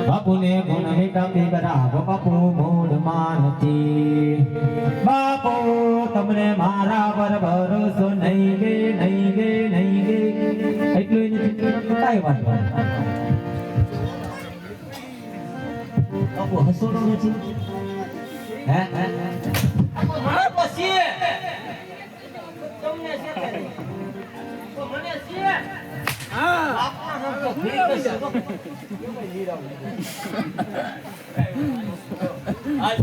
બાપુને ગુણ હિતાપી કરાવો બાપુ મૂળ માનતી બાપુ તમને મારા પર ભરોસો નહીં ગે નહીં ગે નહીં ગે એટલું કાઈ વાત બાપુ હસોડો નથી હે મારા પછી તમને છે તો મને છે હા આપના તો ઠીક છે આજ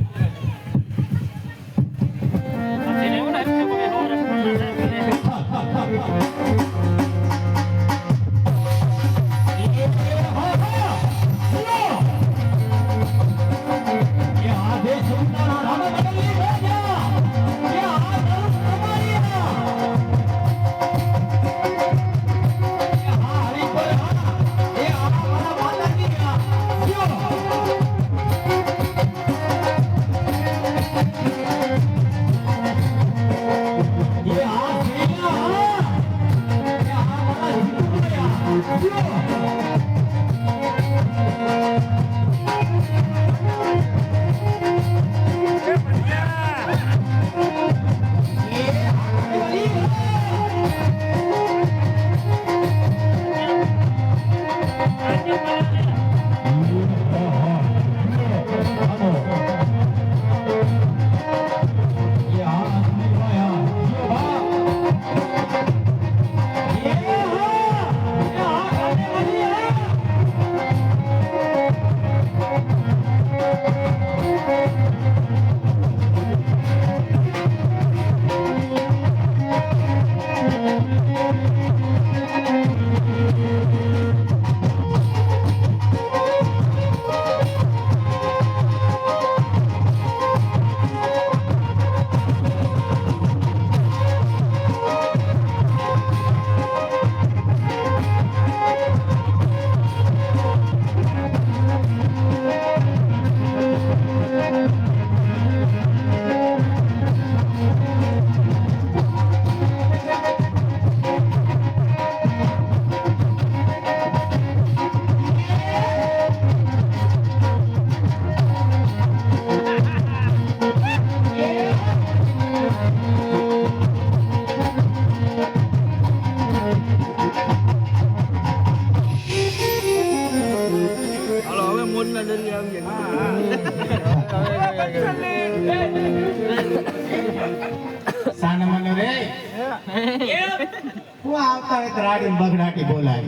હું આવતા હોય રાડી બગડાટી બોલાય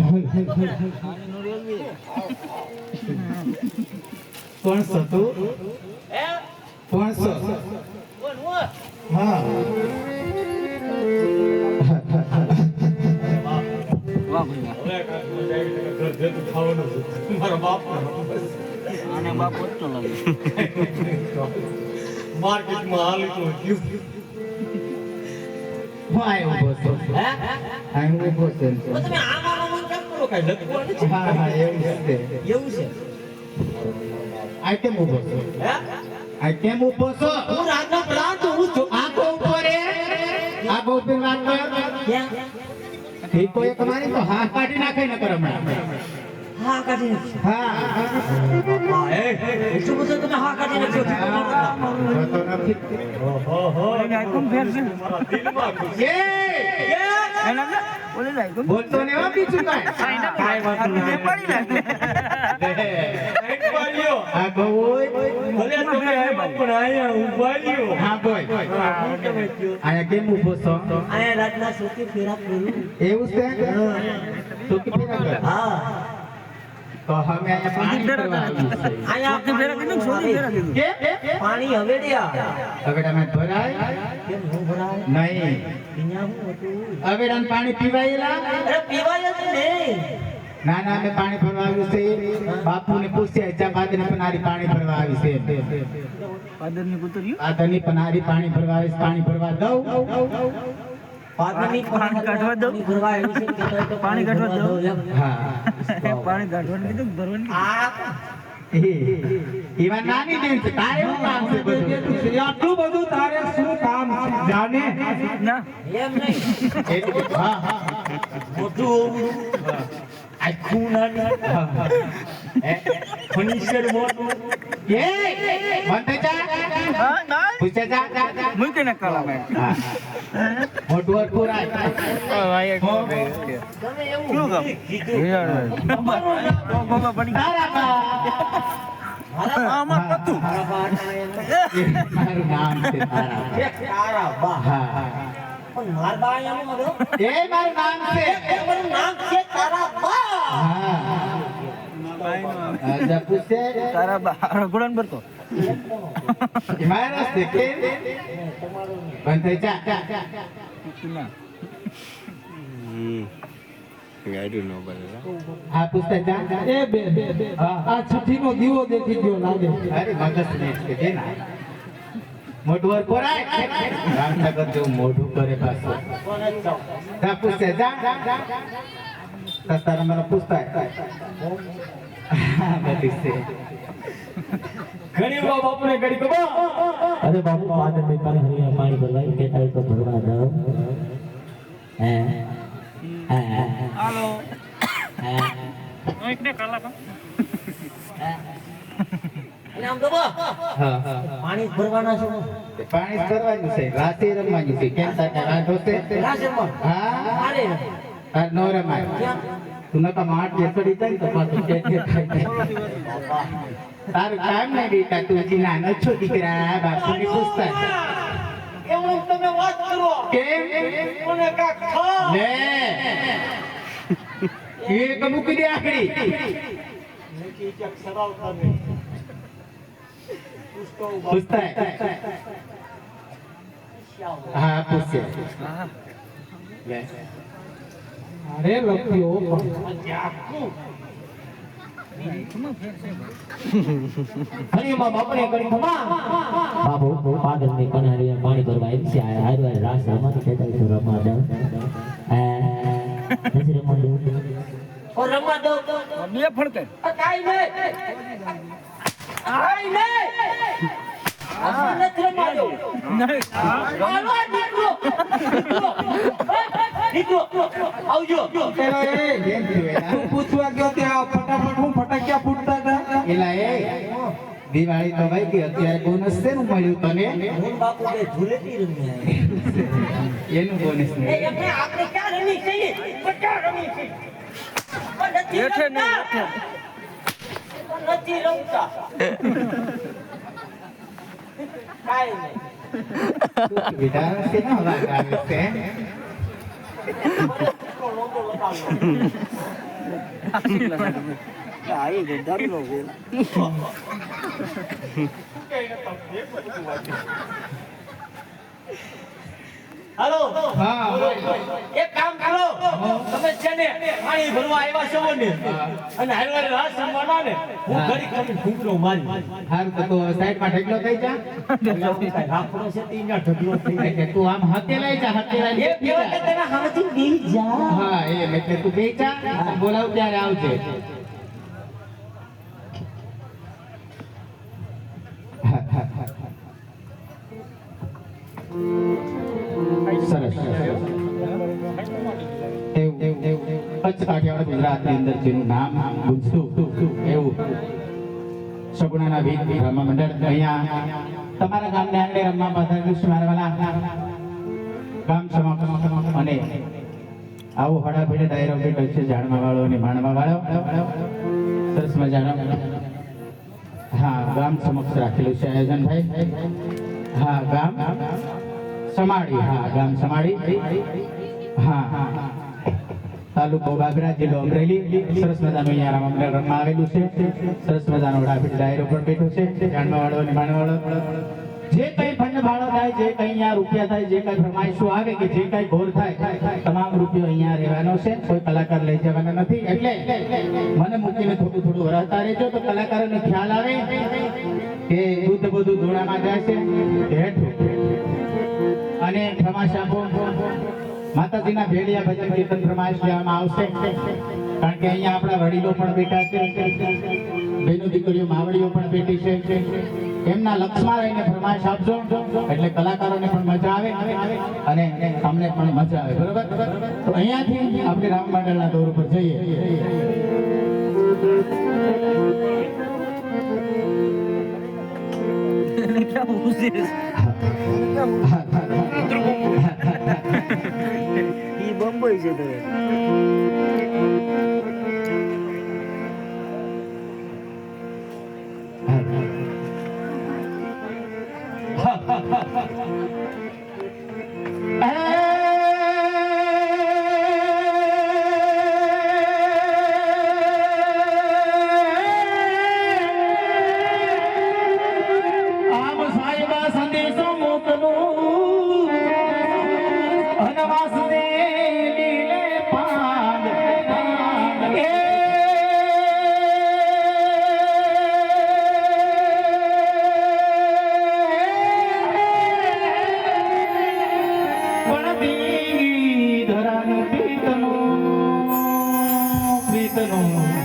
કોણ છો તું કોણ છો હા મારા બાપ આને બાપ ઓછો લાગે માર્કેટમાં હાલી તો ગયું હું ઉભો છું હે ઉભો છું તમે આમાં કેમ કરો કઈ લખવો નથી હા હા એવું છે આ કેમ ઉભો છો હે આ કેમ ઉભો છો હું રાતનો પ્લાન તો હું છું આખો ઉપર આ બહુ બી વાત કર ક્યાં એ કોઈ તમારી તો હા કાઢી નાખે ન કર હમણાં હા કાઢી નાખી હા એ એટલું બધું તમે હા કાઢી નાખ્યો તો નથી ઓહો એને આઈકમ ફેર છે મારા દિલમાં એ એના બોલે લાઈક બોલતો ને આ બીજું કાઈ વાત નહીં પડી નાખે એક વાળ્યો આ બોય ભલે તમે પણ આયા ઉભાલ્યો હા બોય આયા કેમ ઉભો છો આયા રાતના સોતી ફેરા કરું એવું છે સોતી ફેરા હા તો હમે આયા પાણી ભરવા આયા આપને ફેરા કીધું સોતી ફેરા કીધું કે પાણી હવેડિયા હવેડામાં ભરાય કેમ નો ભરાય નહીં અહીંયા હું હતું હવેડામાં પાણી પીવાયેલા અરે પીવાય જ નહીં ના ના મે પાણી ભરવા આવ્યું છે બાપુને પૂછ્યા ચા પાદરની પનારી પાણી ભરવા આવી છે પાદરની કુતર્યું પાદરની પનારી પાણી ભરવા આવી પાણી ભરવા દઉં પાદરની પાણી કાઢવા દઉં ભરવા આવી છે પાણી કાઢવા દઉં હા પાણી કાઢવાનું કીધું ભરવાનું આ ઈવા નાની બેન છે તારે શું કામ છે બધું આટલું બધું તારે શું કામ જાને ના એમ નહીં હા હા મોટું આ ખૂના ફર્નિચર મોટું એ બંધ જા હા ના પૂછે જા મૂકે ને કાલા મે મોટું પૂરા ભાઈ એક ગમે એવું શું કામ? કીધું બાબા બની તારા બા આમાં કતું તારા બા મારું નામ છે તારા બા. તારા બા હા પણ માર બા એમ હતો એ મારું નામ છે મારું નામ છે તારા બા હા આજા પૂછે તારા બા ગુણન ભરતો મારા દેખે બંધ જા હા પૂછતા જા એ બે આ છઠ્ઠીનો દીવો દેખી ગયો લાગે અરે મગજ ને છે દે ના મોઢું વાર કોરાય રામનગર જેવું મોઢું કરે પાછું કોને ચાવ જા પૂછે જા તારા મને પૂછતા બધી છે ઘણી વાર બાપુને ઘડી કહો अरे बाबू बाद में कल हरिया पानी भरवाई के ताई को भरवा दो હાલો એકને કાલા કા અને આમ તો બા હા હા પાણી ભરવાના છો પાણી કરવાનું છે રાતે રમવાનું છે કેમ થાય રાંધો છે રાજમાં હા મારે આ નો રમાય તું નકા માટ જેસડી જાય તો પાછું કે તારું કામ નહીં બેટા તું હજી નાનો છો દીકરા બાપુને પૂછતા એવું તમે વાત કરો કેમ કોને કા ખા લે એક મૂકી દે આખડી નકી ચક સરાવતા નહીં પૂછતો પૂછતા હા પૂછે લે અરે લખ્યો હરિમાં બાપને ઘડી ખમા बाबू पागल में कल हरिया पानी भरवाई से आया हर बार रात सामान के ताई को रमा दो नजर मंडू ઓ રમવા દો બે ફડકે કાઈ નહીં કાઈ નહીં આ નથી રમવા દો નહીં હાલો દીકરો દીકરો આવજો પેલો એ કેમ થયું એલા તું પૂછવા ગયો ત્યાં ફટાફટ હું ફટાક્યા ફૂટતા હતા એલા એ દિવાળી તો ભાઈ કે અત્યારે બોનસ છે નું મળ્યું તને હું બાપુ બે ઝૂલેટી રમી આવ્યા એનું બોનસ એ ને એમને આપણે ક્યાં રમી છીએ ક્યાં રમી છીએ પણ નથી હેઠે નહીં રમતા. પણ નથી રમતા કાઈ નહીં બેટા છે ના વાત આવે છે લોટો લગાવ્યો આઈ ગયો દારૂ નો હાલો હા એક કામ કરો તમે છે ને પાણી ભરવા આવ્યા છો ને અને હાલવારે રાસ રમવાના ને હું ઘડી કરીને ઘૂંઘરો મારી હારું તો તું સાઈડ માં ઢગલો થઈ જા રાખડો છે તે અહીંયા ઢગલો થઈ જાય એટલે તું આમ હાથે લઈ જા હાથે લઈ એ કહેવાય કે તેના હાથથી બેહી જા હા એમ એટલે તું બે જા બોલાવ ત્યારે આવજે સરસ કચ્છ કાઠિયાવાડ ગુજરાતની અંદર જેનું નામ ગુંજતું એવું સગુણાના વીર રમવા મંડળ અહીંયા તમારા ગામને આંગણે રમવા પધારેલું છે મારા વાલા ગામ સમાગમ અને આવો હડાભેડે ડાયરો બેઠો છે જાણવા વાળો અને માણવા વાળો સરસ મજાનો હા ગામ સમક્ષ રાખેલું છે આયોજન ભાઈ હા ગામ સમાડી હા ગામ સમાડી હા તાલુકો બાબરા જિલ્લો અમરેલી સરસ મજાનું અહીંયા રામ મંદિર રમવા આવેલું છે સરસ મજાનો હડાભેડ ડાયરો પણ બેઠો છે જાણવા વાળો અને માણવા વાળો જે કઈ ફંડ ભાડો થાય જે કઈ અહીંયા રૂપિયા થાય જે કઈ ફરમાઈશો આવે કે જે કઈ ઘોર થાય તમામ રૂપિયો અહીંયા રહેવાનો છે કોઈ કલાકાર લઈ જવાના નથી એટલે મને મૂકીને થોડું થોડું હરાતા રહેજો તો કલાકારોને ખ્યાલ આવે કે દૂધ બધું ધોળામાં જાય છે હેઠું અને ફરમાઈશ આપો માતાજીના ભેડિયા ભજન કીર્તન ફરમાઈશ લેવામાં આવશે કારણ કે અહીંયા આપણા વડીલો પણ બેઠા છે બેનો દીકરીઓ માવડીઓ પણ બેઠી છે એમના લક્ષમાં રહીને ફરમાઈશ આપજો એટલે કલાકારોને પણ મજા આવે અને અમને પણ મજા આવે બરોબર તો અહીંયાથી આપણે રામ મંડળના દોર ઉપર જઈએ ઈ બંબઈ છે તો આમ સાહેબા સંદેશો મોકલું અનવાસને લીલે પાંદ એ પણ ધરાનું પ્રીતનું